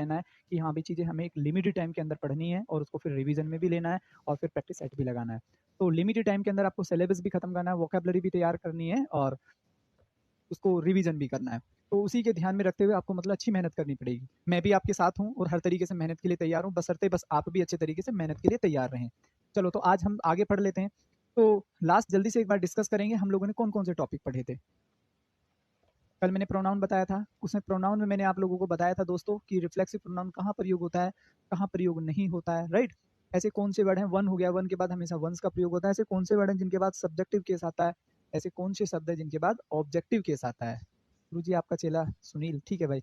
रहना है कि हाँ भाई चीज़ें हमें एक लिमिटेड टाइम के अंदर पढ़नी है और उसको फिर रिवीजन में भी लेना है और फिर प्रैक्टिस सेट भी लगाना है। तो लिमिटेड टाइम के अंदर आपको सिलेबस भी खत्म करना है, वोकेबलरी भी तैयार करनी है और उसको रिवीजन भी करना है। तो उसी के ध्यान में रखते हुए आपको मतलब अच्छी मेहनत करनी पड़ेगी। मैं भी आपके साथ हूँ और हर तरीके से मेहनत के लिए तैयार हूँ, बशर्ते बस आप भी अच्छे तरीके से मेहनत के लिए तैयार रहें। चलो तो आज हम आगे पढ़ लेते हैं। तो लास्ट जल्दी से एक बार डिस्कस करेंगे हम लोगों ने कौन कौन से टॉपिक पढ़े थे। कल मैंने प्रोनाउन बताया था, उसमें प्रोनाउन में मैंने आप लोगों को बताया था दोस्तों कि रिफ्लेक्सिव प्रोनाउन कहाँ प्रयोग होता है, कहाँ प्रयोग नहीं होता है, राइट। ऐसे कौन से वर्ड हैं, वन हो गया, वन के बाद हमेशा वंस का प्रयोग होता है। ऐसे कौन से वर्ड हैं जिनके बाद सब्जेक्टिव केस आता है, ऐसे कौन से शब्द हैं जिनके बाद ऑब्जेक्टिव केस आता है। गुरु जी आपका चेला सुनील, ठीक है भाई।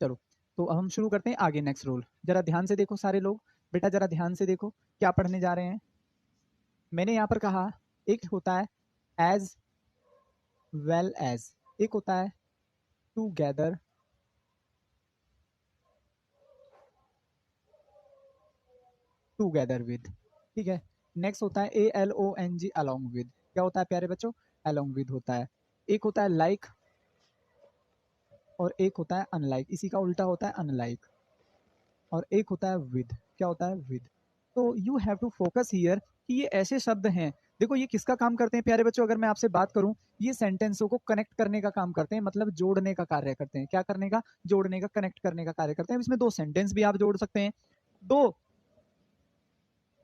चलो तो अब हम शुरू करते हैं आगे नेक्स्ट रूल। जरा ध्यान से देखो सारे लोग, बेटा जरा ध्यान से देखो क्या पढ़ने जा रहे हैं। मैंने यहाँ पर कहा एक होता है एज वेल एज, एक होता है टूगेदर, टूगेदर विद, ठीक है। नेक्स्ट होता है ALONG, अलोंग विद। क्या होता है प्यारे बच्चों, अलोंग विद होता है। एक होता है लाइक और एक होता है अनलाइक, इसी का उल्टा होता है अनलाइक। और एक होता है विद, क्या होता है विद। तो you have to focus here कि ये ऐसे शब्द हैं, देखो ये किसका काम करते हैं प्यारे बच्चों, अगर मैं आपसे बात करूं, ये सेंटेंसों को कनेक्ट करने का काम करते हैं, मतलब जोड़ने का कार्य करते हैं। क्या करने का, जोड़ने का, कनेक्ट करने का कार्य करते हैं। इसमें दो सेंटेंस भी आप जोड़ सकते हैं, दो,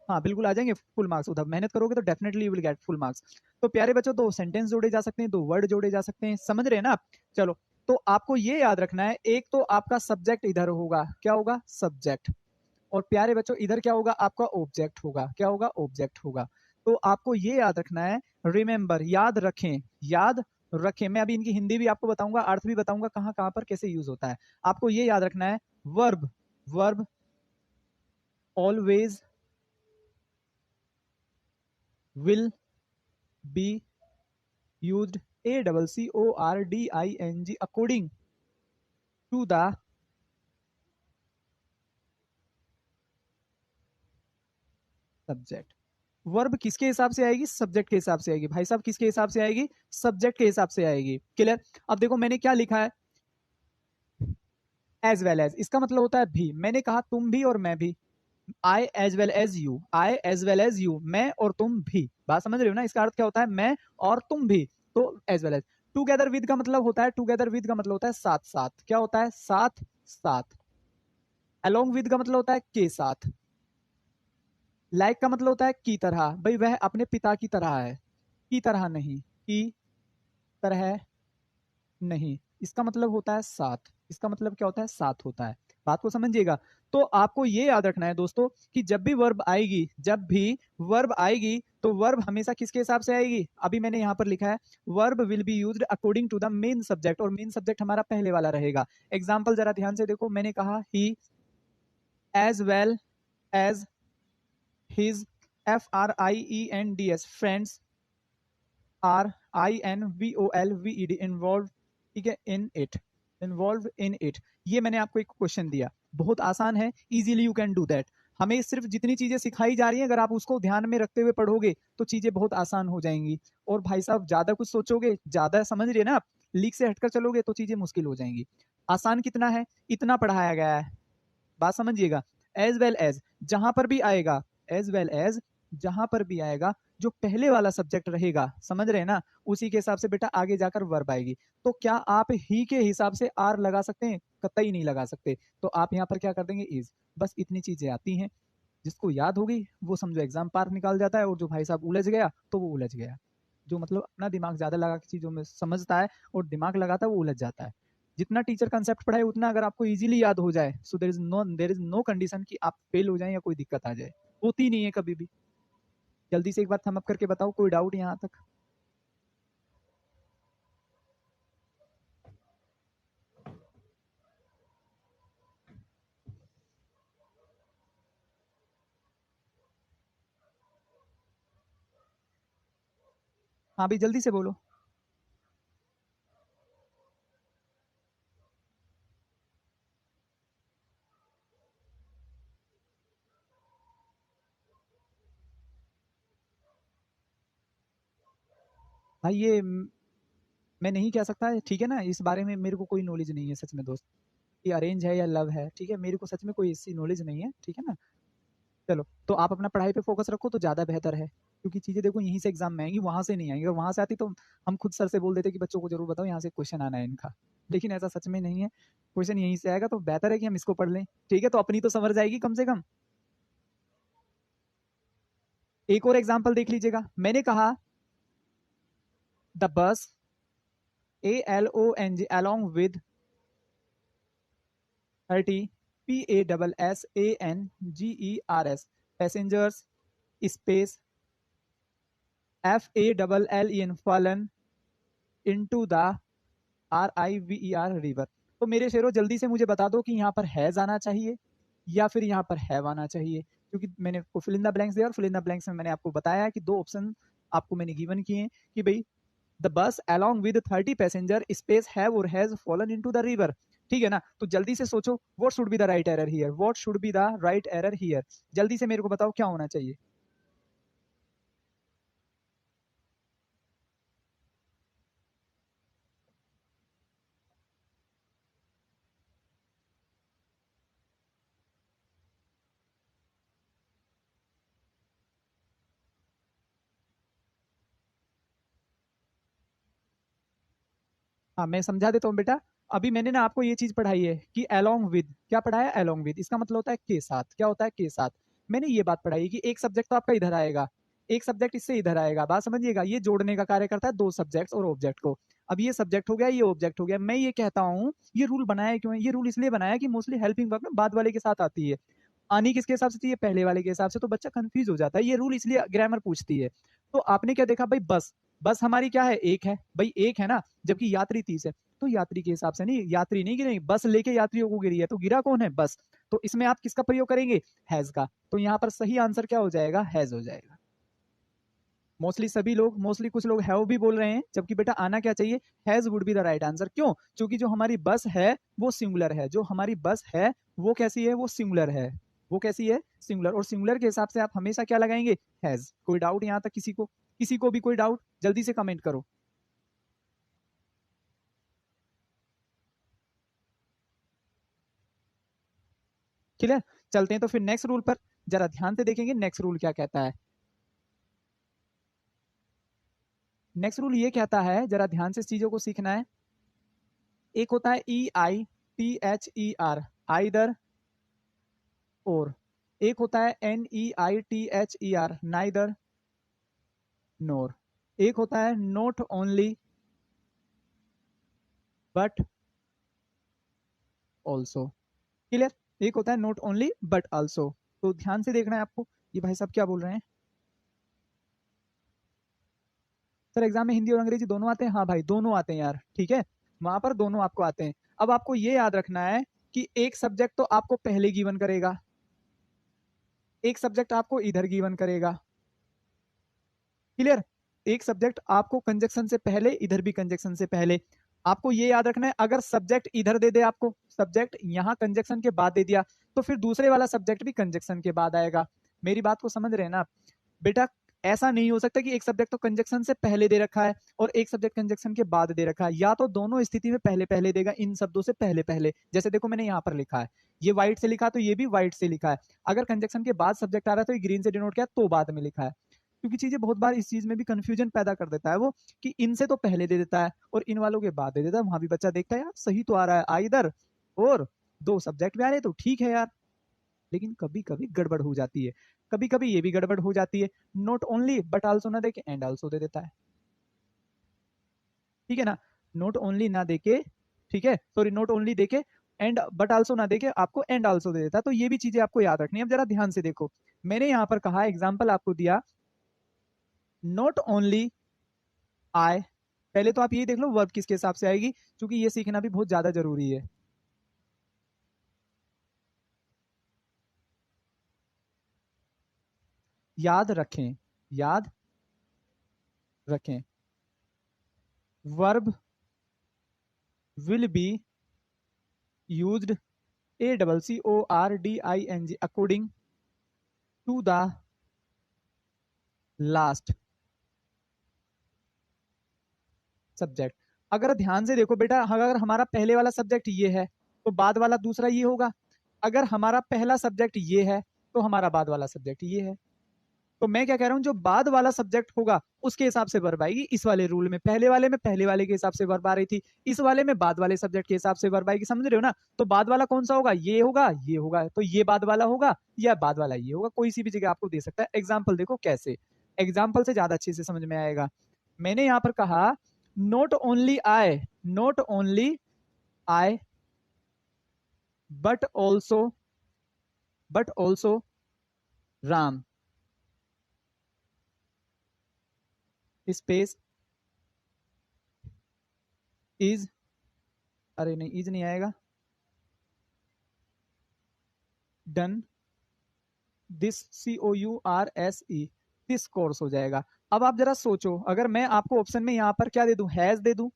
हाँ बिल्कुल आ जाएंगे फुल मार्क्स। उधर मेहनत करोगे तो definitely you will get full marks. तो प्यारे बच्चों दो सेंटेंस जोड़े जा सकते हैं, दो वर्ड जोड़े जा सकते हैं, समझ रहे हैं ना आप। चलो तो आपको ये याद रखना है, एक तो आपका सब्जेक्ट इधर होगा, क्या होगा, सब्जेक्ट। और प्यारे बच्चों इधर क्या होगा, आपका ऑब्जेक्ट होगा, क्या होगा, ऑब्जेक्ट होगा। तो आपको ये याद रखना है, रिमेंबर, याद रखें, याद रखें। मैं अभी इनकी हिंदी भी आपको बताऊंगा, अर्थ भी बताऊंगा, कहां कहां पर कैसे यूज होता है। आपको ये याद रखना है, verb, verb always will be used, ACCORDING, according to the subject। Verb किसके हिसाब से आएगी, सब्जेक्ट के हिसाब से आएगी भाई साहब, किसके हिसाब से आएगी, सब्जेक्ट के हिसाब से आएगी। क्लियर। अब देखो मैंने क्या लिखा है, एज वेल एज, इसका मतलब होता है भी। मैंने कहा तुम भी और मैं भी, I as well as you, I as well as you, मैं और तुम भी। बात समझ रहे हो ना, इसका अर्थ क्या होता है, मैं और तुम भी। तो as well as. Together with का मतलब होता है, टूगेदर विद का मतलब होता है साथ साथ, क्या होता है, साथ साथ। अलोंग विद का मतलब होता है के साथ। लाइक का मतलब होता है की तरह, भाई वह अपने पिता की तरह है, की तरह नहीं, की तरह नहीं। इसका मतलब होता है साथ, इसका मतलब क्या होता है, साथ होता है। बात को समझिएगा। तो आपको ये याद रखना है दोस्तों कि जब भी वर्ब आएगी, जब भी वर्ब आएगी तो वर्ब हमेशा किसके हिसाब से आएगी। अभी मैंने यहां पर लिखा है, verb will be used according to the main subject, और मेन सब्जेक्ट हमारा पहले वाला रहेगा। एग्जाम्पल जरा ध्यान से देखो, मैंने कहा he as well as his, FRIENDS, friends, RINVOLVED, involve, ठीक है, in it, involve in it. ये मैंने आपको एक क्वेश्चन दिया, बहुत आसान है, easily you can do that. हमें सिर्फ जितनी चीजें सिखाई जा रही हैं, अगर आप उसको ध्यान में रखते हुए पढ़ोगे तो चीजें बहुत आसान हो जाएंगी। और भाई साहब ज्यादा कुछ सोचोगे, ज्यादा समझ रहे ना आप, लीक से हटकर चलोगे तो चीजें मुश्किल हो जाएंगी। आसान कितना है, इतना पढ़ाया गया है। बात समझिएगा। एज वेल एज जहां पर भी आएगा, एज वेल एज जहां पर भी आएगा, जो पहले वाला सब्जेक्ट रहेगा, समझ रहे हैं ना, उसी के हिसाब से बेटा आगे जाकर वर्ब आएगी। तो क्या आप ही के हिसाब से आर लगा सकते हैं, कतई नहीं लगा सकते। तो आप यहाँ पर क्या कर देंगे, इज। बस इतनी चीजें आती हैं, जिसको याद होगी वो समझो एग्जाम पार निकाल जाता है, और जो भाई साहब उलझ गया तो वो उलझ गया। जो मतलब अपना दिमाग ज्यादा लगा के चीजों में समझता है और दिमाग लगाता है वो उलझ जाता है। जितना टीचर कंसेप्ट पढ़ाए उतना अगर आपको इजीली याद हो जाए, so there is no condition कि आप फेल हो जाएं या कोई दिक्कत आ जाए, होती नहीं है कभी भी। जल्दी से एक बार थम अप करके बताओ, कोई डाउट यहाँ तक। हाँ भाई जल्दी से बोलो। भाई ये मैं नहीं कह सकता, ठीक है ना, इस बारे में मेरे को कोई नॉलेज नहीं है सच में दोस्त, कि अरेंज है या लव है, ठीक है, मेरे को सच में कोई ऐसी नॉलेज नहीं है, ठीक है ना। चलो, तो आप अपना पढ़ाई पे फोकस रखो तो ज़्यादा बेहतर है, क्योंकि चीज़ें देखो यहीं से एग्जाम में आएंगी, वहां से नहीं आएंगी। अगर वहां से आती तो हम खुद सर से बोल देते कि बच्चों को जरूर बताओ यहाँ से क्वेश्चन आना है इनका, लेकिन ऐसा सच में नहीं है, क्वेश्चन यहीं से आएगा, तो बेहतर है कि हम इसको पढ़ लें, ठीक है, तो अपनी तो संवर जाएगी कम से कम। एक और एग्जाम्पल देख लीजिएगा, मैंने कहा the bus ALONG along with 30 PASSANGERS passengers space FALLEN fallen into the RIVER river। तो मेरे शेरों जल्दी से मुझे बता दो कि यहाँ पर हैज आना चाहिए या फिर यहाँ पर हैव आना चाहिए, क्योंकि मैंने आपको फिल इन द ब्लैंक्स दिया और फिल इन द ब्लैंक्स में मैंने आपको बताया कि दो ऑप्शन आपको मैंने गिवन किए हैं कि भाई the bus along with 30 passenger space have और has fallen into the river, ठीक है ना। तो जल्दी से सोचो what should be the right error here, what should be the right error here, जल्दी से मेरे को बताओ क्या होना चाहिए। हाँ, मैं समझा देता हूँ बेटा। अभी मैंने ना आपको ये चीज पढ़ाई है कि along with, क्या पढ़ाया, along with, इसका मतलब होता है के साथ, क्या होता है के साथ। मैंने ये बात पढ़ाई कि एक सब्जेक्ट तो आपका इधर आएगा, एक सब्जेक्ट इससे इधर आएगा, बात समझिएगा, ये जोड़ने का कार्य करता है दो सब्जेक्ट्स और ऑब्जेक्ट को। अब ये सब्जेक्ट हो गया, ये ऑब्जेक्ट हो गया, मैं ये कहता हूँ ये रूल बनाया क्यों है, ये रूल इसलिए बनाया कि मोस्टली हेल्पिंग वर्ब में बाद वाले के साथ आती है, आनी किसके हिसाब से चाहिए, पहले वाले के हिसाब से, तो बच्चा कंफ्यूज हो जाता है, ये रूल इसलिए ग्रामर पूछती है। तो आपने क्या देखा भाई, बस, बस हमारी क्या है, एक है भाई, एक है ना, जबकि यात्री 30 है, तो यात्री के हिसाब से नहीं, यात्री नहीं गिरेगी, बस लेके यात्रियों को गिरी है, तो गिरा कौन है, बस। तो इसमें आप किसका प्रयोग करेंगे, हैज का, तो यहाँ पर सही आंसर क्या हो जाएगा, हैज हो जाएगा। मोस्टली सभी लोग, मोस्टली कुछ लोग हैव भी बोल रहे हैं, जबकि बेटा आना क्या चाहिए, has would be the right answer. क्यों, क्योंकि जो हमारी बस है वो सिंगुलर है, जो हमारी बस है वो कैसी है, वो सिंगुलर है, वो कैसी है, सिंगुलर, और सिंगुलर के हिसाब से आप हमेशा क्या लगाएंगे, हैज। कोई डाउट यहाँ तक किसी को, किसी को भी कोई डाउट, जल्दी से कमेंट करो। क्लियर, चलते हैं तो फिर नेक्स्ट रूल पर, जरा ध्यान से देखेंगे नेक्स्ट रूल क्या कहता है। नेक्स्ट रूल ये कहता है, जरा ध्यान से इस चीजों को सीखना है। एक होता है EITHER, आइदर और, एक होता है NEITHER, नाइदर नोर, एक होता है not only but also. Clear, एक होता है नॉट ओनली बट ऑल्सो। तो ध्यान से देखना है आपको, ये भाई साहब क्या बोल रहे हैं, सर एग्जाम में हिंदी और अंग्रेजी दोनों आते हैं, हाँ भाई दोनों आते हैं यार, ठीक है, वहां पर दोनों आपको आते हैं। अब आपको ये याद रखना है कि एक सब्जेक्ट तो आपको पहले गिवन करेगा, एक सब्जेक्ट आपको इधर गिवन करेगा। क्लियर, एक सब्जेक्ट आपको कंजक्शन से पहले, इधर भी कंजक्शन से पहले। आपको ये याद रखना है, अगर सब्जेक्ट इधर दे दे आपको, सब्जेक्ट यहां कंजक्शन के बाद दे दिया, तो फिर दूसरे वाला सब्जेक्ट भी कंजक्शन के बाद आएगा। मेरी बात को समझ रहे हैं ना आप? बेटा ऐसा नहीं हो सकता कि एक सब्जेक्ट तो कंजक्शन से पहले दे रखा है और एक सब्जेक्ट कंजक्शन के बाद दे रखा है, या तो दोनों स्थिति में पहले पहले देगा, इन शब्दों से पहले पहले। जैसे देखो मैंने यहाँ पर लिखा है, ये व्हाइट से लिखा, तो ये भी व्हाइट से लिखा है। अगर कंजक्शन के बाद सब्जेक्ट आ रहा है तो ये ग्रीन से डिनोट किया, तो बाद में लिखा है। क्योंकि चीजें बहुत बार इस चीज में भी कंफ्यूजन पैदा कर देता है वो, कि इनसे तो पहले दे देता है और इन वालों के बाद दे देता है। वहां भी बच्चा देखता है यार सही तो आ रहा है, आइदर और दो सब्जेक्ट भी आ रहे तो ठीक है यार, लेकिन कभी कभी गड़बड़ हो जाती है, कभी कभी ये भी गड़बड़ हो जाती है, नॉट ओनली बट आल्सो ना देके एंड आल्सो दे देता है, ठीक है ना, नॉट ओनली ना देके, ठीक है, सॉरी नॉट ओनली देके एंड बट आल्सो ना देके आपको एंड आल्सो दे देता है। तो ये भी चीजें आपको याद रखनी है। अब जरा ध्यान से देखो, मैंने यहाँ पर कहा, एग्जाम्पल आपको दिया, नॉट ओनली आई, पहले तो आप ये देख लो वर्ब किसके हिसाब से आएगी, क्योंकि ये सीखना भी बहुत ज्यादा जरूरी है। याद रखें, याद रखें, verb will be used, ACCORDING according to the last subject. अगर ध्यान से देखो बेटा, अगर हमारा पहले वाला सब्जेक्ट ये है तो बाद वाला दूसरा ये होगा। अगर हमारा पहला सब्जेक्ट ये है तो हमारा बाद वाला सब्जेक्ट ये है। तो मैं क्या कह रहा हूं, जो बाद वाला सब्जेक्ट होगा उसके हिसाब से वर्ब आएगी इस वाले रूल में। पहले वाले में पहले वाले के हिसाब से वर्ब आ रही थी, इस वाले में बाद वाले सब्जेक्ट के हिसाब से वर्ब आएगी। समझ रहे हो ना? तो बाद वाला कौन सा होगा? ये होगा, ये होगा, तो ये बाद वाला होगा या बाद वाला ये होगा। कोई सी भी जगह आपको दे सकता है। एग्जाम्पल देखो कैसे, एग्जाम्पल से ज्यादा अच्छे से समझ में आएगा। मैंने यहां पर कहा not only I, not only I but also Ram space is, अरे नहीं इज नहीं आएगा, done this COURSE, this course हो जाएगा। अब आप जरा सोचो, अगर मैं आपको ऑप्शन में यहाँ पर क्या दे दूं, हैज दे दूं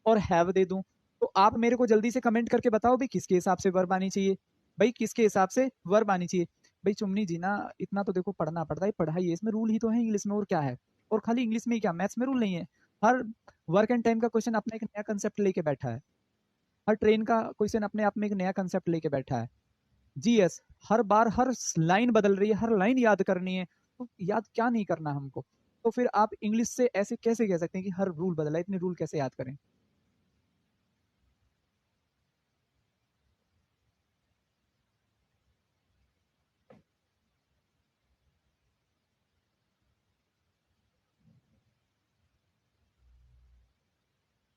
और हैव दे दूं, तो आप मेरे को जल्दी से कमेंट करके बताओ भाई किसके हिसाब से वर्ब आनी चाहिए। भाई किसके हिसाब से वर्ब आनी चाहिए? भाई चुमनी जी ना, इतना तो देखो पढ़ना पड़ता है, पढ़ाई है, इसमें रूल ही तो है इंग्लिश में, और क्या है। और खाली इंग्लिश में ही क्या, मैथ्स में रूल नहीं है। हर वर्क एंड टाइम का क्वेश्चन अपना एक नया कंसेप्ट लेके बैठा है। हर ट्रेन का क्वेश्चन अपने आप में एक नया कंसेप्ट लेके बैठा है। GS हर बार हर लाइन बदल रही है, हर लाइन याद करनी है, तो याद क्या नहीं करना हमको। तो फिर आप इंग्लिश से ऐसे कैसे कह सकते हैं कि हर रूल बदला है? इतने रूल कैसे याद करें?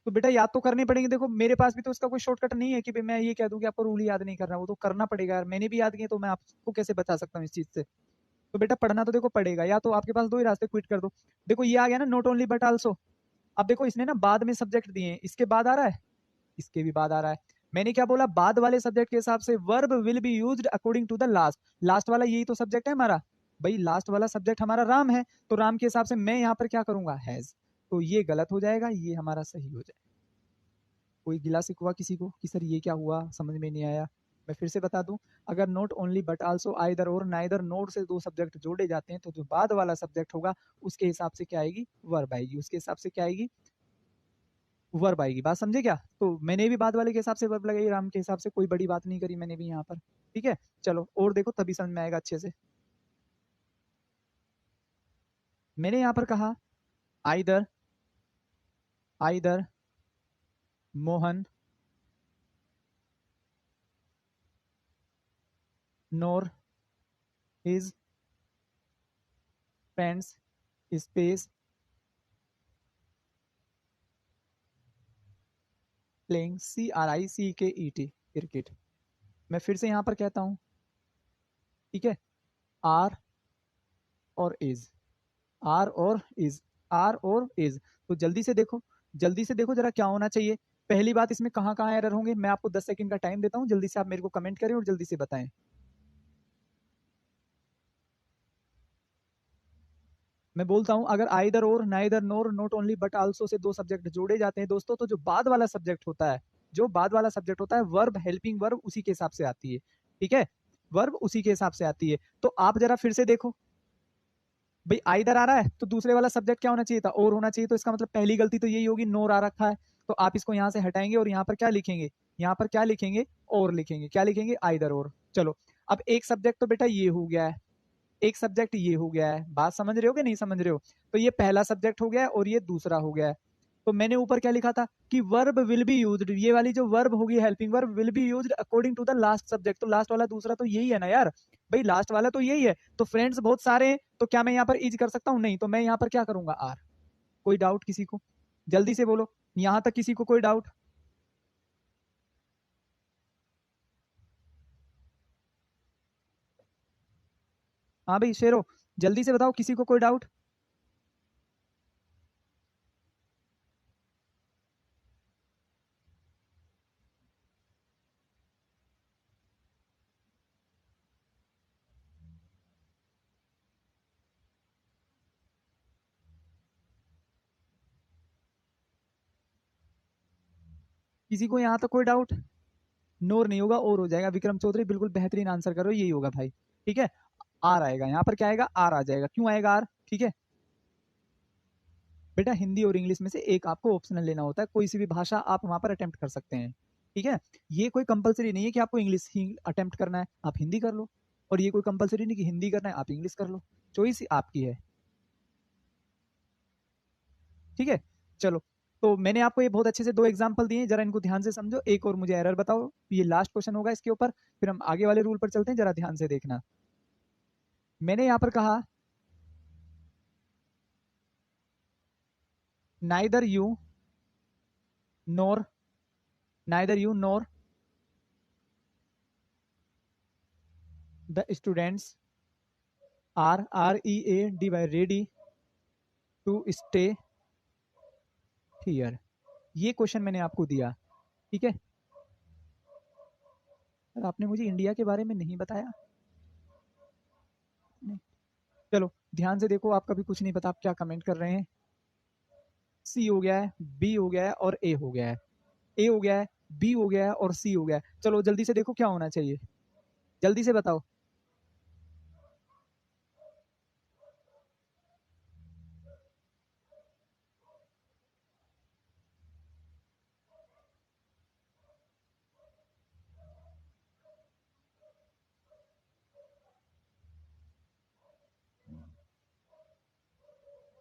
तो बेटा याद तो करने पड़ेंगे। देखो मेरे पास भी तो इसका कोई शॉर्टकट नहीं है कि भाई मैं ये कह दूं कि आपको रूल याद नहीं करना, वो तो करना पड़ेगा यार। मैंने भी याद किए तो मैं आपको कैसे बता सकता हूँ इस चीज से। तो बेटा पढ़ना तो देखो पड़ेगा, या तो आपके पास दो ही रास्ते, क्विट कर दो। देखो ये आ गया ना नॉट ओनली बट आल्सो। अब देखो इसने ना बाद में सब्जेक्ट दिए हैं, इसके बाद आ रहा है, इसके भी बाद आ रहा है। मैंने क्या बोला, बाद वाले सब्जेक्ट के हिसाब से verb will be used according to the last. Last वाला यही तो सब्जेक्ट है हमारा। भाई लास्ट वाला सब्जेक्ट हमारा राम है, तो राम के हिसाब से मैं यहाँ पर क्या करूंगा, हैज। तो ये गलत हो जाएगा, ये हमारा सही हो जाएगा। कोई गिला शिकवा किसी को कि सर ये क्या हुआ, समझ में नहीं आया? मैं फिर से बता दूं, अगर not only but also either और नाइदर नोट से दो सब्जेक्ट जोड़े जाते हैं, तो जो बाद वाला सब्जेक्ट होगा उसके हिसाब से क्या आएगी, वर्ब आएगी। उसके हिसाब से क्या आएगी, वर्ब आएगी। बात समझे क्या? तो मैंने भी बाद वाले के हिसाब से वर्ब लगाई, राम के हिसाब से, कोई बड़ी बात नहीं करी मैंने भी यहाँ पर। ठीक है, चलो और देखो तभी समझ में आएगा अच्छे से। मैंने यहाँ पर कहा आइदर, आइदर मोहन नोर his friends space playing CRICKET cricket. मैं फिर से यहाँ पर कहता हूँ, ठीक है, आर और इज, आर और इज, आर और इज। तो जल्दी से देखो, जल्दी से देखो जरा क्या होना चाहिए। पहली बात, इसमें कहाँ कहाँ एरर होंगे, मैं आपको 10 सेकंड का टाइम देता हूँ, जल्दी से आप मेरे को कमेंट करें और जल्दी से बताएं। मैं बोलता हूं, अगर आइदर और neither NOR not only but also say दो सब्जेक्ट जोड़े जाते हैं दोस्तों, तो जो बाद वाला सब्जेक्ट होता है, जो बाद वाला सब्जेक्ट होता है, वर्ब हेल्पिंग वर्ब उसी के हिसाब से आती है। ठीक है, वर्ब उसी के हिसाब से आती है। तो आप जरा फिर से देखो, भाई आइदर आ रहा है तो दूसरे वाला सब्जेक्ट क्या होना चाहिए था, और होना चाहिए। तो इसका मतलब पहली गलती तो यही होगी, नोर आ रखा है। तो आप इसको यहां से हटाएंगे और यहाँ पर क्या लिखेंगे, यहाँ पर क्या लिखेंगे, और लिखेंगे। क्या लिखेंगे, आइदर और। चलो, अब एक सब्जेक्ट तो बेटा ये हो गया है, एक सब्जेक्ट ये हो गया है। बात समझ रहे हो कि नहीं समझ रहे हो? तो ये पहला सब्जेक्ट हो गया है और ये दूसरा हो गया है। तो मैंने ऊपर क्या लिखा था कि वर्ब विल बी यूज्ड, ये वाली जो वर्ब होगी helping verb, will be used according to the last subject. तो लास्ट वाला दूसरा तो यही है ना यार, भाई लास्ट वाला तो यही है। तो फ्रेंड्स बहुत सारे हैं, तो क्या मैं यहाँ पर इज कर सकता हूँ? नहीं। तो मैं यहाँ पर क्या करूंगा, आर। कोई डाउट किसी को? जल्दी से बोलो, यहां तक किसी को कोई डाउट? हाँ भाई शेरो, जल्दी से बताओ, किसी को कोई डाउट? किसी को यहाँ तक कोई डाउट? नोर नहीं होगा, और हो जाएगा। विक्रम चौधरी बिल्कुल बेहतरीन आंसर करो, यही होगा भाई। ठीक है, आर आएगा यहाँ पर। क्या आएगा, आर आ जाएगा। क्यों आएगा आर? ठीक है, बेटा हिंदी और इंग्लिश में से एक आपको ऑप्शनल लेना होता है, कोई सी भी भाषा आप वहां पर अटेम्प्ट कर सकते हैं, ठीक है। ये कोई कंपलसरी नहीं है कि आपको इंग्लिश ही अटेम्प्ट करना है, आप हिंदी कर लो, और ये कोई कंपलसरी नहीं कि हिंदी करना है आप इंग्लिश कर लो, चॉइस आपकी है, ठीक है। चलो, तो मैंने आपको ये बहुत अच्छे से दो एग्जाम्पल दिए, जरा इनको ध्यान से समझो, एक और मुझे एरर बताओ, ये लास्ट क्वेश्चन होगा इसके ऊपर, फिर हम आगे वाले रूल पर चलते हैं, जरा ध्यान से देखना। मैंने यहां पर कहा neither you nor, neither you nor the students R E A D Y ready to stay here, ये क्वेश्चन मैंने आपको दिया, ठीक है। सर आपने मुझे इंडिया के बारे में नहीं बताया, नहीं। चलो ध्यान से देखो, आपका भी कुछ नहीं पता आप क्या कमेंट कर रहे हैं। सी हो गया है, बी हो गया है और ए हो गया है, ए हो गया है, बी हो गया है और सी हो गया है। चलो जल्दी से देखो क्या होना चाहिए, जल्दी से बताओ।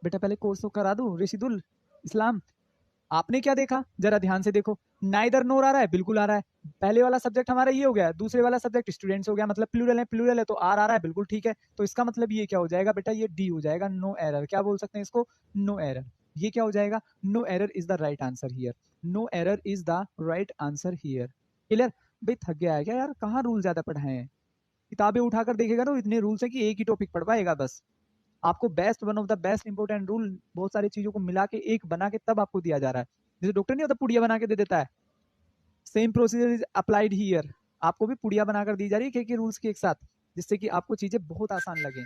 बेटा पहले कोर्स तो करा दो ऋषिदुल इस्लाम। आपने क्या देखा, जरा ध्यान से देखो, नाइदर नोर आ रहा है, बिल्कुल आ रहा है। पहले वाला सब्जेक्ट हमारा ये हो गया, दूसरे वाला सब्जेक्ट स्टूडेंट्स हो गया, मतलब प्लूरल है तो आर आ रहा है, बिल्कुल ठीक है। तो इसका मतलब ये क्या हो जाएगा बेटा, ये डी हो जाएगा, नो एरर। क्या बोल सकते हैं इसको, नो एरर। ये क्या हो जाएगा, no error is the right answer here, no error is the right answer here. Clear. भाई थक गया है क्या यार, कहाँ रूल ज्यादा पढ़ाए हैं, किताबें उठाकर देखेगा तो इतने रूल्स है कि एक ही टॉपिक पढ़ पाएगा बस। आपको best, one of the best important rule बहुत सारी चीजों को मिला के एक बना के तब आपको दिया जा रहा है, जैसे डॉक्टर नहीं होता पुड़िया बना के दे देता है, same procedure is applied here. आपको भी पुड़िया बनाकर दी जा रही है के रूल्स के एक साथ, जिससे कि आपको चीजें बहुत आसान लगे।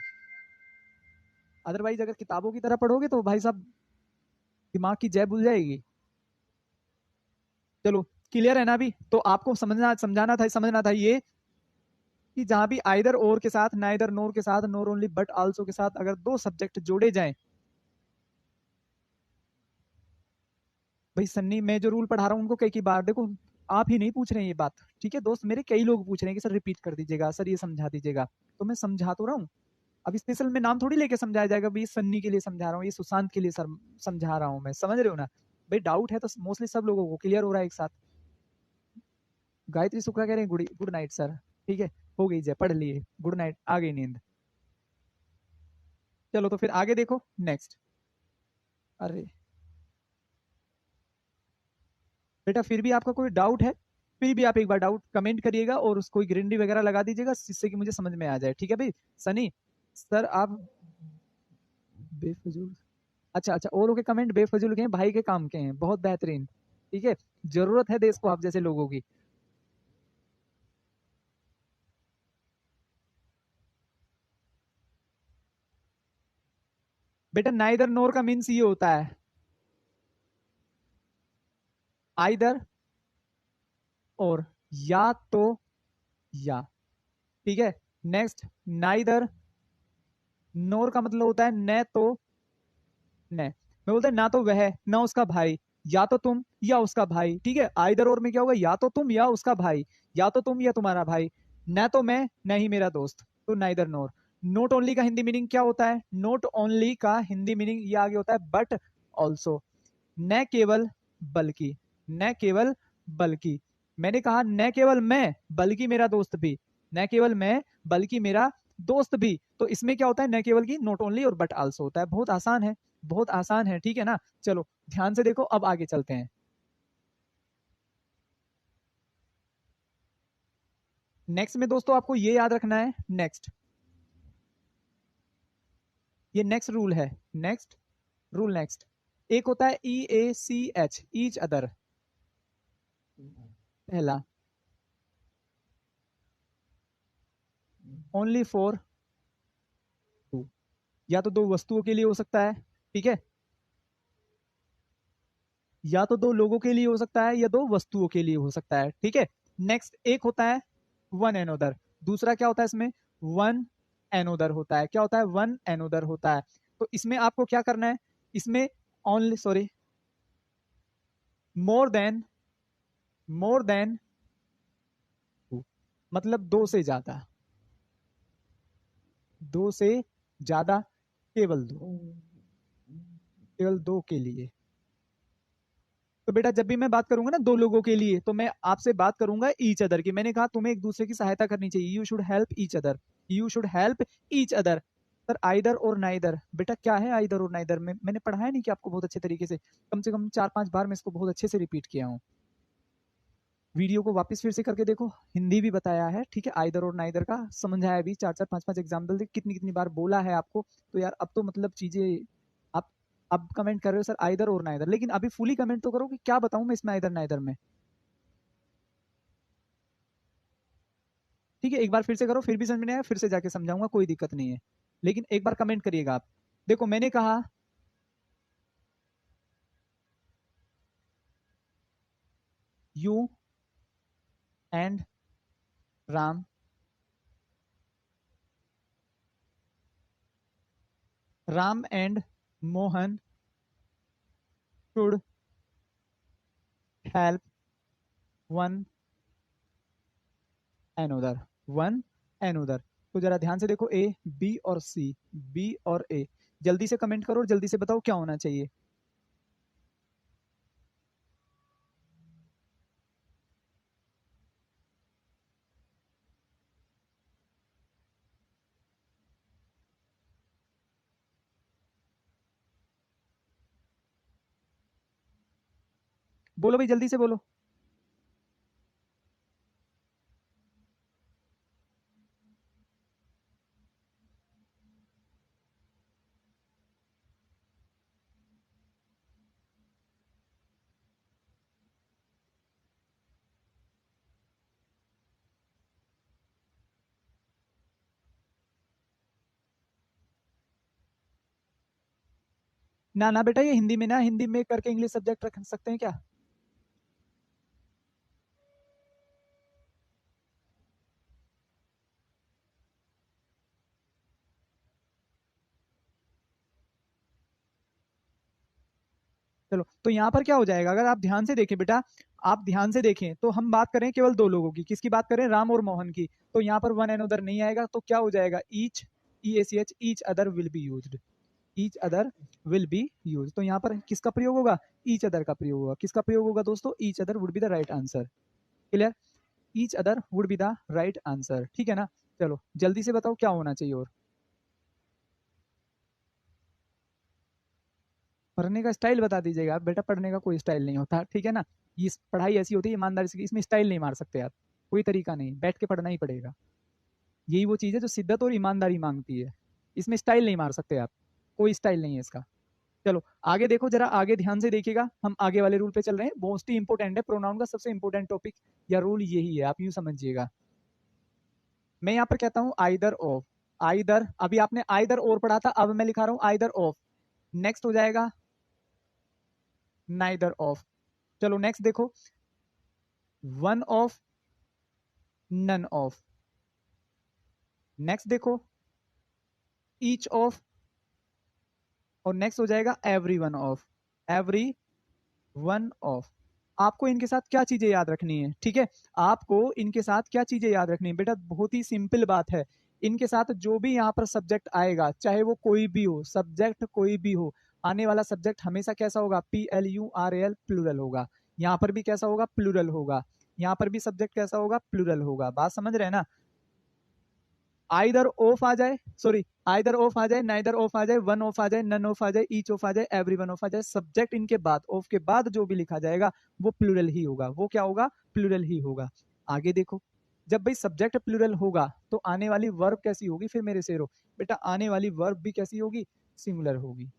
अदरवाइज अगर किताबों की तरह पढ़ोगे तो भाई साहब दिमाग की जय भूल जाएगी। चलो क्लियर है ना अभी, तो आपको समझना था ये कि जहां भी आइदर और के साथ, नाइदर नोर के साथ, नोर ओनली बट आल्सो के साथ अगर दो सब्जेक्ट जोड़े जाएं, भाई सन्नी मैं जो रूल पढ़ा रहा हूँ उनको कई बार देखो, आप ही नहीं पूछ रहे हैं ये बात, ठीक है दोस्त मेरे, कई लोग पूछ रहे हैं कि सर रिपीट कर दीजिएगा, सर ये समझा दीजिएगा, तो मैं समझा तो रहा हूँ। अब स्पेशल में नाम थोड़ी लेके समझाया जाएगा, भाई सन्नी के लिए समझा रहा हूँ, ये सुशांत के लिए सर समझा रहा हूँ मैं, समझ रहे हो ना। भाई डाउट है तो मोस्टली सब लोगों को क्लियर हो रहा है एक साथ। गायत्री शुक्ला कह रहे हैं गुड गुड नाइट सर, ठीक है, हो गई जय, पढ़ लिए, गुड नाइट, आ गई नींद। चलो तो फिर आगे देखो नेक्स्ट। अरे बेटा फिर भी आपका कोई डाउट है, फिर भी आप एक बार डाउट कमेंट करिएगा और उसको ग्रीनरी वगैरह लगा दीजिएगा, जिससे कि मुझे समझ में आ जाए, ठीक है भाई। सनी सर आप बेफजूल, अच्छा अच्छा, औरों के कमेंट बेफजूल के हैं, भाई के काम के हैं, बहुत बेहतरीन, ठीक है। जरूरत है देश को आप जैसे लोगों की। बेटा नाइदर नोर का मीन्स ये होता है आइदर और, या तो या, ठीक है। नेक्स्ट नाइदर नोर का मतलब होता है न तो न, मैं बोलता है ना तो वह ना उसका भाई, या तो तुम या उसका भाई, ठीक है। आइदर और में क्या होगा, या तो तुम या उसका भाई, या तो तुम या तुम्हारा भाई, न तो मैं न ही मेरा दोस्त, तो नाइदर नोर। नोट ओनली का हिंदी मीनिंग क्या होता है, नोट ओनली का हिंदी मीनिंग ये आगे होता है बट ऑल्सो, न केवल बल्कि, न केवल बल्कि, मैंने कहा न केवल मैं बल्कि मेरा दोस्त भी, न केवल मैं बल्कि मेरा दोस्त भी, तो इसमें क्या होता है न केवल की नोट ओनली और बट आल्सो होता है, बहुत आसान है, बहुत आसान है, ठीक है ना। चलो ध्यान से देखो, अब आगे चलते हैं। नेक्स्ट में दोस्तों आपको ये याद रखना है, नेक्स्ट, ये नेक्स्ट रूल है, नेक्स्ट रूल, नेक्स्ट एक होता है ई A C H, each other, पहला, ओनली फॉर टू, या तो दो वस्तुओं के लिए हो सकता है, ठीक है, या तो दो लोगों के लिए हो सकता है या दो वस्तुओं के लिए हो सकता है, ठीक है। नेक्स्ट एक होता है वन एनोदर, दूसरा क्या होता है इसमें, वन एनोदर होता है, क्या होता है, वन एनोदर होता है। तो इसमें आपको क्या करना है, इसमें only, sorry, more than, more than, मतलब दो से ज्यादा, दो से ज्यादा, केवल दो, केवल दो के लिए। तो बेटा जब भी मैं बात करूंगा ना दो लोगों के लिए, तो मैं आपसे बात करूंगा ईच अदर की। मैंने कहा तुम्हें एक दूसरे की सहायता करनी चाहिए, you should help each other, you should help each other. Sir either और नाइदर, बेटा क्या है आइदर और नाइदर में? मैंने पढ़ाया नहीं कि आपको बहुत अच्छे तरीके से कम 4-5 बार मैं इसको बहुत अच्छे से रिपीट किया हूँ। वीडियो को वापस फिर से करके देखो, हिंदी भी बताया है, ठीक है, आइदर और नाइदर का समझाया भी, 4-4 5-5 एग्जाम्पल दे, कितनी कितनी बार बोला है आपको। तो यार अब तो मतलब चीजें, आप अब कमेंट कर रहे हो सर आइदर और नाइदर, लेकिन अभी फुली कमेंट तो करो कि क्या बताऊं मैं इसमें आइदर नाइदर में। ठीक है, एक बार फिर से करो, फिर भी समझ में नहीं आया फिर से जाके समझाऊंगा, कोई दिक्कत नहीं है, लेकिन एक बार कमेंट करिएगा आप। देखो मैंने कहा you and Ram, Ram and Mohan should help one another, one another. तो जरा ध्यान से देखो, ए बी और सी, बी और ए, जल्दी से कमेंट करो और जल्दी से बताओ क्या होना चाहिए। बोलो भाई जल्दी से बोलो। ना ना बेटा, ये हिंदी में ना, हिंदी में करके इंग्लिश सब्जेक्ट रख सकते हैं क्या? चलो तो यहाँ पर क्या हो जाएगा, अगर आप ध्यान से देखें बेटा, आप ध्यान से देखें तो हम बात करें केवल दो लोगों की, किसकी बात करें, राम और मोहन की। तो यहाँ पर वन एंड अदर नहीं आएगा, तो क्या हो जाएगा, each, E A C H, each other will be used, each other will be use. तो यहाँ पर किसका प्रयोग होगा, ईच अदर का प्रयोग होगा। किसका प्रयोग होगा दोस्तों, each other would be the right answer. Clear, each other would be the right answer, ठीक है ना। चलो जल्दी से बताओ क्या होना चाहिए और। पढ़ने का स्टाइल बता दीजिएगा बेटा, पढ़ने का कोई स्टाइल नहीं होता, ठीक है ना। ये पढ़ाई ऐसी होती है ईमानदारी से, इसमें स्टाइल नहीं मार सकते आप, कोई तरीका नहीं, बैठ के पढ़ना ही पड़ेगा। यही वो चीज़ है जो शिद्दत और ईमानदारी मांगती है, इसमें स्टाइल नहीं मार सकते आप, कोई स्टाइल नहीं है इसका। चलो आगे देखो, जरा आगे ध्यान से देखिएगा, हम आगे वाले रूल पे चल रहे हैं, मोस्ट ही इंपोर्टेंट है, प्रोनाउन का सबसे इंपोर्टेंट टॉपिक या रूल यही है, आप यूं समझिएगा। मैं यहाँ पर कहता हूं आइदर ऑफ, आइदर, अभी आपने आइदर और पढ़ा था, अब मैं लिखा रहा हूं आइदर ऑफ। नेक्स्ट हो जाएगा नाइदर ऑफ। चलो नेक्स्ट देखो, one of, none of. Next देखो ईच ऑफ, और नेक्स्ट हो जाएगा every one of, every one of. आपको इनके साथ क्या चीजें याद रखनी है, ठीक है, आपको इनके साथ क्या चीजें याद रखनी है बेटा, बहुत ही सिंपल बात है। इनके साथ जो भी यहाँ पर सब्जेक्ट आएगा, चाहे वो कोई भी हो, सब्जेक्ट कोई भी हो, आने वाला सब्जेक्ट हमेशा कैसा होगा, PLURAL, प्लूरल होगा। यहाँ पर भी कैसा होगा, प्लूरल होगा। यहाँ पर भी सब्जेक्ट कैसा होगा, प्लूरल होगा। बात समझ रहे हैं ना। आइदर ऑफ आ जाए, सॉरी, आइदर ऑफ आ जाए, नाइदर ऑफ आ जाए, वन ऑफ आ जाए, नन ऑफ आ जाए, ईच ऑफ आ जाए, एवरी वन ऑफ आ जाए, सब्जेक्ट इनके बाद, ऑफ के बाद जो भी लिखा जाएगा वो प्लूरल ही होगा। वो क्या होगा, प्लूरल ही होगा। आगे देखो, जब भाई सब्जेक्ट प्लूरल होगा तो आने वाली वर्ब कैसी होगी, फिर मेरे शेरो, बेटा आने वाली वर्ब भी कैसी होगी, सिंगुलर होगी।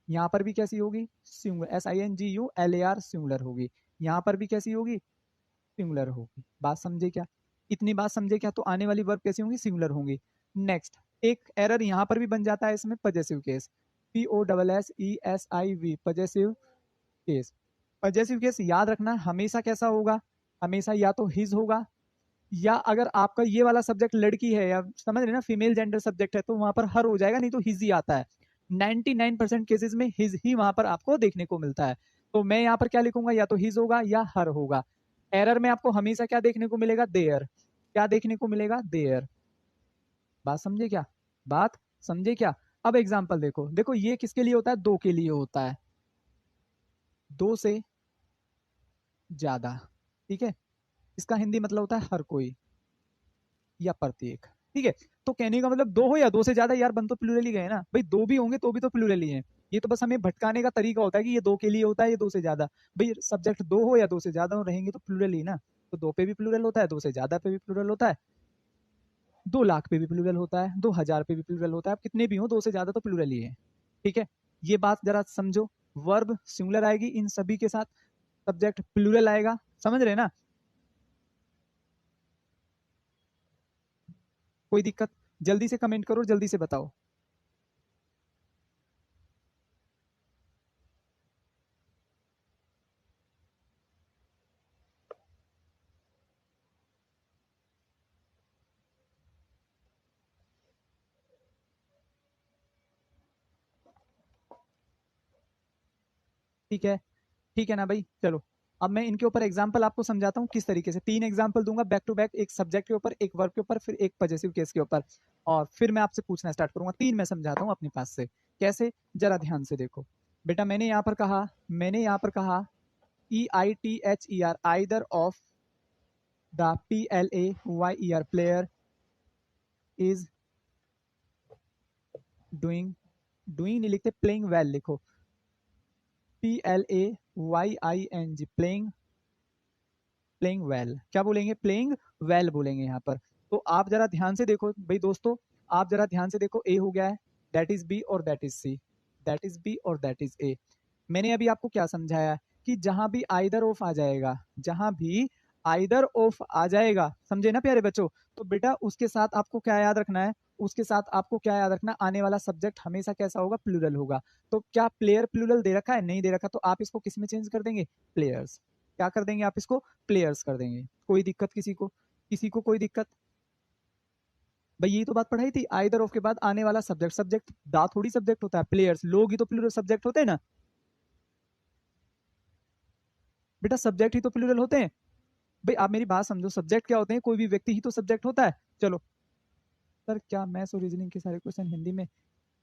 यहाँ पर भी कैसी होगी, सिंगुलर, SINGULAR, सिंगुलर होगी। यहाँ पर भी कैसी होगी, सिंगुलर होगी। बात समझे क्या, इतनी बात समझे क्या, तो आने वाली वर्ब कैसी होंगी, सिंगुलर होंगी। नेक्स्ट एक एरर यहाँ पर भी बन जाता है इसमें, possessive case, POSSESIV, possessive case. Possessive case याद रखना हमेशा कैसा होगा, हमेशा या तो हिज होगा, या अगर आपका ये वाला सब्जेक्ट लड़की है, या समझ रहे ना, फीमेल जेंडर सब्जेक्ट है, तो वहां पर हर हो जाएगा, नहीं तो हिज ही आता है। 99% केसेस में हिज ही वहां पर आपको देखने को मिलता है। तो मैं यहाँ पर क्या लिखूंगा, या तो हिज होगा या हर होगा। एरर में आपको हमेशा क्या देखने को मिलेगा, देयर। क्या देखने को मिलेगा, देयर। बात समझे क्या, बात समझे क्या। अब एग्जाम्पल देखो, देखो ये किसके लिए होता है, दो के लिए होता है, दो से ज्यादा। ठीक है, इसका हिंदी मतलब होता है हर कोई या प्रत्येक। ठीक है, तो कहने का मतलब दो हो या दो से ज्यादा, यार बन तो प्लूरल ही गए ना भाई, दो भी होंगे तो भी तो प्लूरल ही है। ये तो बस हमें भटकाने का तरीका होता है कि ये दो के लिए होता है, ये दो से ज्यादा। भाई सब्जेक्ट दो हो या दो से ज्यादा हो रहेंगे तो प्लूरल ही ना। तो दो पे भी प्लूरल होता है, दो से ज्यादा पे भी प्लूरल होता है, 2 लाख पे भी प्लूरल होता है, 2 हजार पे भी प्लूरल होता है। अब कितने भी हो, दो से ज्यादा तो प्लूरल ही है। ठीक है, ये बात जरा समझो। वर्ब सिंगुलर आएगी इन सभी के साथ, सब्जेक्ट प्लूरल आएगा, समझ रहे ना। कोई दिक्कत, जल्दी से कमेंट करो, जल्दी से बताओ। ठीक है, ठीक है ना भाई, चलो। अब मैं इनके ऊपर एग्जांपल आपको समझाता हूँ किस तरीके से। 3 एग्जांपल दूंगा बैक टू बैक, एक सब्जेक्ट के ऊपर, एक वर्ब के ऊपर, फिर एक पजेसिव केस के ऊपर, और फिर मैं आपसे पूछना स्टार्ट करूंगा। 3 मैं समझाता हूँ अपने पास से। कैसे, जरा ध्यान से देखो। बेटा मैंने यहाँ पर कहा, मैंने यहाँ पर कहा EITHER, either of the PLAYER player is doing, doing नहीं लिखते, प्लेइंग वेल लिखो, PLAYING, प्लेइंग, प्लेइंग वेल। क्या बोलेंगे, प्लेइंग वेल बोलेंगे यहाँ पर। तो आप जरा ध्यान से देखो भाई दोस्तों, आप जरा ध्यान से देखो। ए हो गया है, दैट इज बी और that is C, that is B और दैट इज ए। मैंने अभी आपको क्या समझाया कि जहां भी आइदर ऑफ आ जाएगा, जहां भी आइदर ऑफ आ जाएगा, समझे ना प्यारे बच्चों, तो बेटा उसके साथ आपको क्या याद रखना है, उसके साथ आपको क्या याद रखना, आने वाला सब्जेक्ट हमेशा कैसा होगा, प्लूरल होगा। तो क्या प्लेयर प्लूरल दे रखा है, नहीं दे रखा, तो आप इसको किस में चेंज कर देंगे, प्लेयर्स। क्या कर देंगे आप इसको, प्लेयर्स कर देंगे। कोई दिक्कत किसी को, किसी को कोई दिक्कत। भाई यही तो बात पढ़ाई थी, आइदर ऑफ के बाद आने वाला सब्जेक्ट, सब्जेक्ट दा थोड़ी सब्जेक्ट होता है, प्लेयर्स लोग ही तो प्लूरल सब्जेक्ट होते हैं ना बेटा, सब्जेक्ट ही तो प्लूरल होते हैं। भाई आप मेरी बात समझो, सब्जेक्ट क्या होते हैं, कोई भी व्यक्ति ही तो सब्जेक्ट होता है। चलो सर, क्या मैथ्स और रीजनिंग के सारे क्वेश्चन हिंदी में,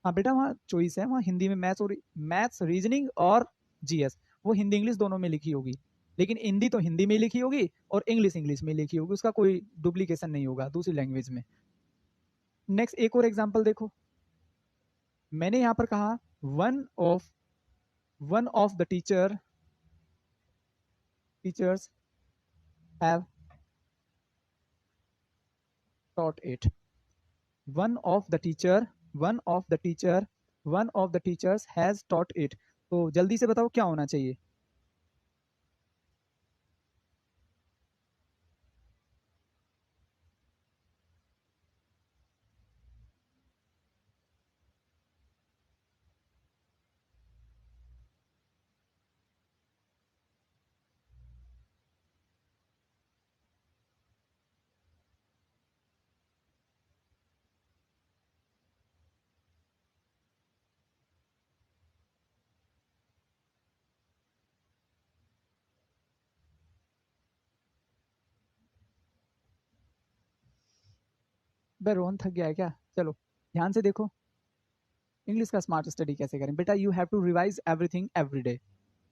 हाँ बेटा वहाँ चॉइस है, वहाँ हिंदी में मैथ्स और मैथ्स रीजनिंग और जीएस, वो हिंदी इंग्लिश दोनों में लिखी होगी। लेकिन हिंदी तो हिंदी में लिखी होगी और इंग्लिश इंग्लिश में लिखी होगी, उसका कोई डुप्लीकेशन नहीं होगा दूसरी लैंग्वेज में। नेक्स्ट एक और एग्जांपल देखो, मैंने यहाँ पर कहा one of, one of the teachers have taught it, one of the teacher, one of the teacher, one of the teachers has taught it। तो जल्दी से बताओ क्या होना चाहिए। बे रोहन थक गया है क्या, चलो ध्यान से देखो। इंग्लिश का स्मार्ट स्टडी कैसे करें बेटा, you have to revise everything every day.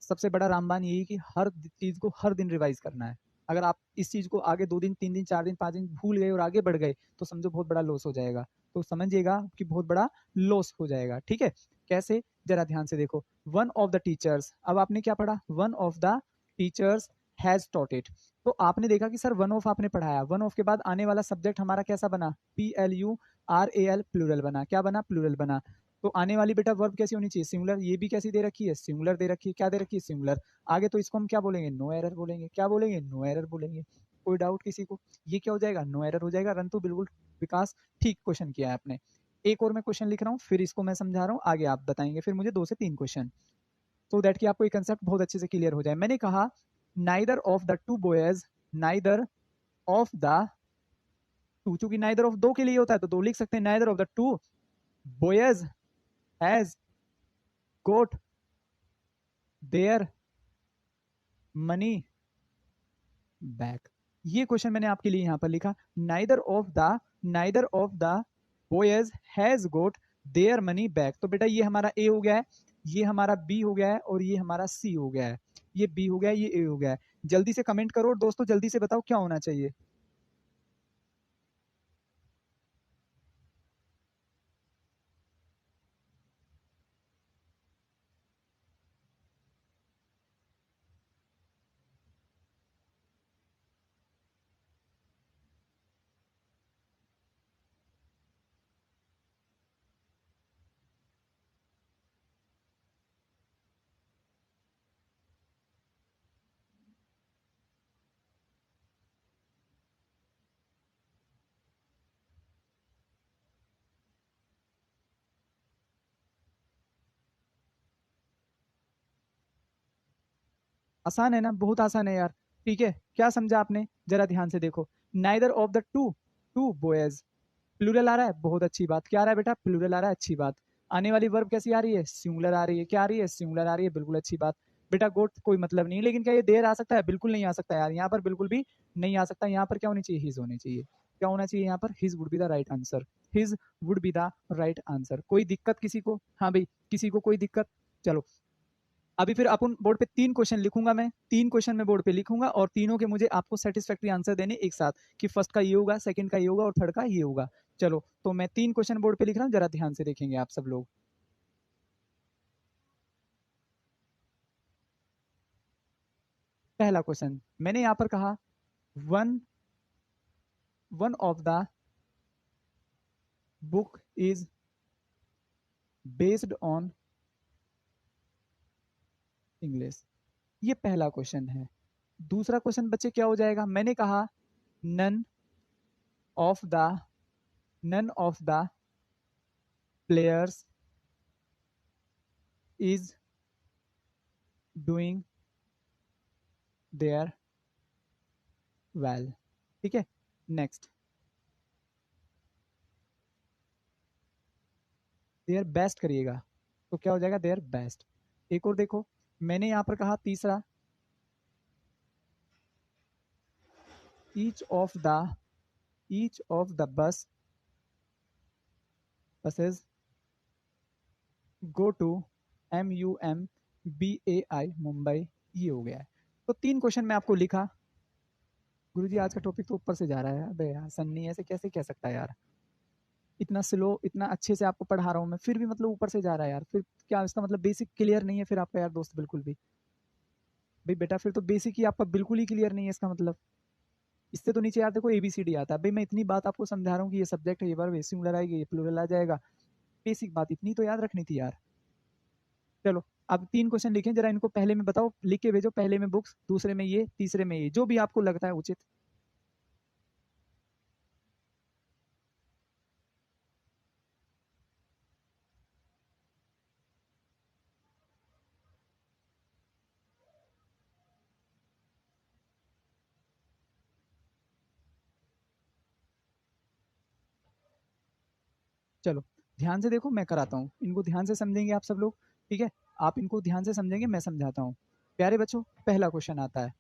सबसे बड़ा रामबान यही कि हर चीज को हर दिन रिवाइज करना है। अगर आप इस चीज को आगे 2 दिन 3 दिन 4 दिन 5 दिन भूल गए और आगे बढ़ गए तो समझो बहुत बड़ा लॉस हो जाएगा। तो समझिएगा कि बहुत बड़ा लॉस हो जाएगा। ठीक है, कैसे, जरा ध्यान से देखो। वन ऑफ द टीचर्स, अब आपने क्या पढ़ा, one of the teachers has taught it. तो आपने देखा कि सर वन ऑफ आपने पढ़ाया, वन ऑफ के बाद आने वाला सब्जेक्ट हमारा कैसा बना, PLURAL, प्लूरल बना। क्या बना, प्लूरल बना। तो आने वाली बेटा वर्ब कैसी होनी चाहिए, सिंगुलर। ये भी कैसी दे रखी है, सिंगुलर दे रखी है। क्या दे रखी है, सिंगुलर। आगे तो इसको हम क्या बोलेंगे, नो एरर बोलेंगे। क्या बोलेंगे, नो एरर बोलेंगे। कोई डाउट किसी को, ये क्या हो जाएगा, नो एरर हो जाएगा। रंतु बिल्कुल विकास ठीक क्वेश्चन किया है आपने। एक और मैं क्वेश्चन लिख रहा हूँ, फिर इसको मैं समझा रहा हूँ, आगे आप बताएंगे फिर मुझे 2 से 3 क्वेश्चन, सो दैट कि आपको ये कंसेप्ट बहुत अच्छे से क्लियर हो जाए। मैंने कहा neither of the two boys, neither of the to, चूंकि नाइदर ऑफ दो के लिए होता है तो दो लिख सकते हैं, neither of the two boys has got their money back. ये क्वेश्चन मैंने आपके लिए यहां पर लिखा, neither of the boys has got their money back. तो बेटा ये हमारा ए हो गया है, ये हमारा बी हो गया है और ये हमारा सी हो गया है। ये बी हो गया है, ये ए हो गया है। जल्दी से कमेंट करो दोस्तों, जल्दी से बताओ क्या होना चाहिए। आसान है ना, बहुत आसान है यार। ठीक है, क्या समझा आपने, जरा ध्यान से देखो। Neither of the two two boys, plural आ रहा है, बहुत अच्छी बात। क्या आ रहा है बेटा, प्लूरल आ रहा है, अच्छी बात। आने वाली वर्ब कैसी आ रही है, सिंगुलर आ रही है। क्या आ रही है, सिंगुलर आ रही है, बिल्कुल अच्छी बात। बेटा गोट कोई मतलब नहीं है, लेकिन क्या ये देर आ सकता है, बिल्कुल नहीं आ सकता यार, यहाँ पर बिल्कुल भी नहीं आ सकता। यहाँ पर क्या होनी चाहिए, हिज होनी चाहिए। क्या होना चाहिए यहाँ पर, his would be the right answer. His would be the right answer. कोई दिक्कत किसी को, हाँ भाई किसी को कोई दिक्कत। चलो अभी फिर अपन बोर्ड पे 3 क्वेश्चन लिखूंगा, मैं 3 क्वेश्चन में बोर्ड पे लिखूंगा और तीनों के मुझे आपको सेटिस्फैक्टरी आंसर देने एक साथ, कि फर्स्ट का ये होगा, सेकंड का ये होगा और थर्ड का ये होगा। चलो तो मैं 3 क्वेश्चन बोर्ड पे लिख रहा हूँ, जरा ध्यान से देखेंगे आप सब लोग। पहला क्वेश्चन मैंने यहां पर कहा, one one of the book is based on English. ये पहला क्वेश्चन है। दूसरा क्वेश्चन बच्चे क्या हो जाएगा, मैंने कहा none of the none of the players is doing their well. ठीक है, नेक्स्ट देयर बेस्ट करिएगा, तो क्या हो जाएगा, देयर बेस्ट। एक और देखो, मैंने यहां पर कहा तीसरा, each of the bus buses go to MUMBAI Mumbai. ये हो गया है। तो 3 क्वेश्चन मैं आपको लिखा। गुरुजी आज का टॉपिक तो ऊपर से जा रहा है, अबे यार सन्नी ऐसे कैसे कह सकता है यार, इतना स्लो, इतना अच्छे से आपको पढ़ा रहा हूँ मैं, फिर भी मतलब ऊपर से जा रहा है यार। फिर क्या इसका मतलब बेसिक क्लियर नहीं है फिर आपका यार दोस्त, बिल्कुल भी। भाई बेटा फिर तो बेसिक ही आपका बिल्कुल ही क्लियर नहीं है इसका मतलब। इससे तो नीचे यार देखो ABCD आता है। भाई मैं इतनी बात आपको समझा रहा हूँ कि ये सब्जेक्ट है, ये वर्ब, ये सिंगुलर आएगी, ये प्लूरल आ जाएगा। बेसिक बात इतनी तो याद रखनी थी यार। चलो अब 3 क्वेश्चन लिखें, जरा इनको पहले में बताओ, लिख के भेजो। पहले में बुक्स, दूसरे में ये, तीसरे में ये, जो भी आपको लगता है उचित। चलो ध्यान से देखो, मैं कराता हूँ इनको, ध्यान से समझेंगे आप सब लोग। ठीक है, आप इनको ध्यान से समझेंगे, मैं समझाता हूँ। प्यारे बच्चों, पहला क्वेश्चन आता है,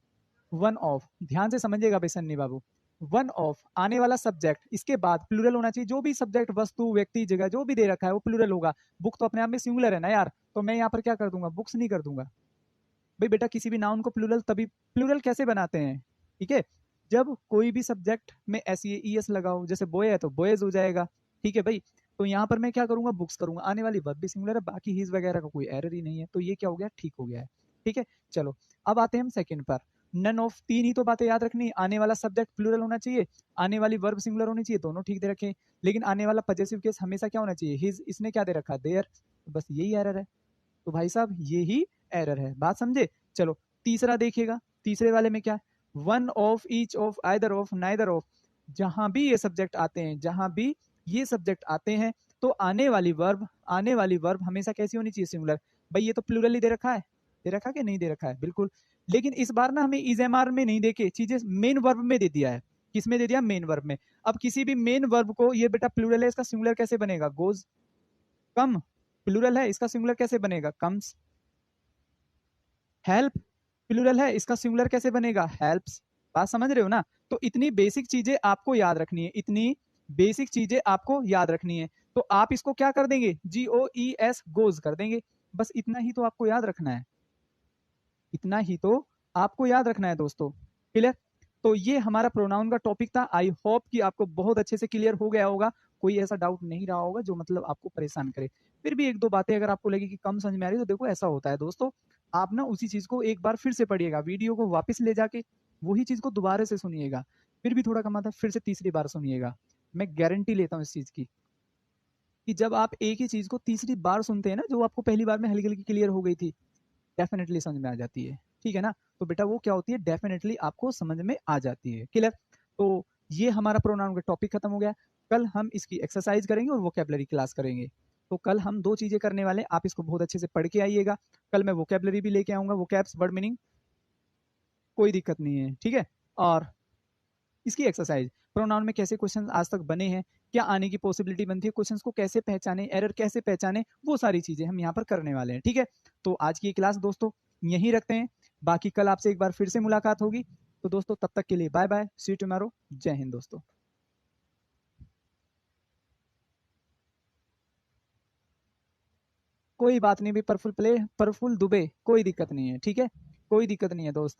वन ऑफ, ध्यान से समझिएगा बेसन्नी बाबू। वन ऑफ आने वाला सब्जेक्ट, इसके बाद प्लूरल होना चाहिए। जो भी सब्जेक्ट, वस्तु, व्यक्ति, जगह जो भी दे रखा है वो प्लूरल होगा। बुक तो अपने आप में सिंगुलर है ना यार, तो मैं यहाँ पर क्या कर दूंगा, बुक्स नहीं कर दूंगा। भाई बेटा किसी भी नाउन को प्लूरल तभी, प्लूरल कैसे बनाते हैं, ठीक है, जब कोई भी सब्जेक्ट में SES लगाओ, जैसे बॉय है तो बॉयज हो जाएगा। ठीक है भाई, तो यहाँ पर मैं क्या करूंगा, बुक्स करूंगा। आने वाली वर्ब भी सिंगुलर है, बाकी हीज वगैरह का कोई एरर ही नहीं है, तो ये क्या हो गया, ठीक हो गया है। ठीक है, चलो अब आते हैं हम सेकंड पर। नन ऑफ, 3 ही तो बातें याद रखनी, आने वाला सब्जेक्ट प्लूरल होना चाहिए, आने वाली वर्ब सिंगुलर होनी चाहिए, दोनों ठीक दे रखे। लेकिन आने वाला पजेसिव केस हमेशा क्या होना चाहिए, हिज। इसने क्या दे रखा, देयर। बस यही एरर है, तो भाई साहब ये ही एरर है, बात समझे। चलो तीसरा देखिएगा, तीसरे वाले में क्या, one of, each of, either of, neither of. जहां भी ये सब्जेक्ट आते हैं, जहां भी ये सब्जेक्ट आते हैं, तो आने वाली वर्ब हमेशा कैसी होनी चाहिए, सिंगुलर। भाई ये तो प्लूरल ही दे रखा है, दे रखा कि नहीं दे रखा है, बिल्कुल। लेकिन इस बार ना हमें इजएमआर में नहीं देके चीजें मेन वर्ब में दे दिया है। किस में दे दिया, मेन वर्ब में। अब किसी भी मेन वर्ब को, ये बेटा प्लूरल है, इसका सिंगुलर कैसे बनेगा, गोज, कम, प्लूरल है, इसका सिंगुलर कैसे बनेगा? कम्स। हेल्प प्लूरल है, इसका सिंगुलर कैसे बनेगा? हेल्प्स। बात समझ रहे हो ना? तो इतनी बेसिक चीजें आपको याद रखनी है, इतनी बेसिक चीजें आपको याद रखनी है। तो आप इसको क्या कर देंगे? GOES, गोज कर देंगे। बस इतना ही तो आपको याद रखना है, इतना ही तो आपको याद रखना है दोस्तों। क्लियर? तो ये हमारा प्रोनाउन का टॉपिक था। आई होप कि आपको बहुत अच्छे से क्लियर हो गया होगा, कोई ऐसा डाउट नहीं रहा होगा जो मतलब आपको परेशान करे। फिर भी एक दो बातें अगर आपको लगे कि कम समझ में आ रही है, तो देखो ऐसा होता है दोस्तों, आप ना उसी चीज को एक बार फिर से पढ़िएगा, वीडियो को वापस ले जाके वही चीज को दोबारा से सुनिएगा, फिर भी थोड़ा कम आता है, फिर से तीसरी बार सुनिएगा। मैं गारंटी लेता हूँ इस चीज की कि जब आप एक ही चीज को तीसरी बार सुनते हैं ना, जो आपको पहली बार में हल्की हल्की क्लियर हो गई थी, डेफिनेटली समझ में आ जाती है। ठीक है ना? तो बेटा वो क्या होती है? डेफिनेटली आपको समझ में आ जाती है। क्लियर? तो ये हमारा प्रोनाउन का टॉपिक खत्म हो गया। कल हम इसकी एक्सरसाइज करेंगे और वोकेबलरी क्लास करेंगे। तो कल हम दो चीजें करने वाले हैं, आप इसको बहुत अच्छे से पढ़ के आइएगा। कल मैं वोकेबलरी भी लेके आऊंगा, वोकैब्स, वर्ड मीनिंग, कोई दिक्कत नहीं है। ठीक है? और इसकी एक्सरसाइज, प्रोनाउन में कैसे क्वेश्चन आज तक बने हैं, क्या आने की पॉसिबिलिटी बनती है, क्वेश्चंस को कैसे पहचाने, एरर कैसे पहचाने, वो सारी चीजें हम यहाँ पर करने वाले हैं। ठीक है? तो आज की क्लास दोस्तों यहीं रखते हैं, बाकी कल आपसे एक बार फिर से मुलाकात होगी। तो दोस्तों तब तक के लिए bye bye, see you tomorrow, जय हिंद दोस्तों। कोई बात नहीं भी, प्रफुल दुबे, कोई दिक्कत नहीं है। ठीक है? कोई दिक्कत नहीं है दोस्त।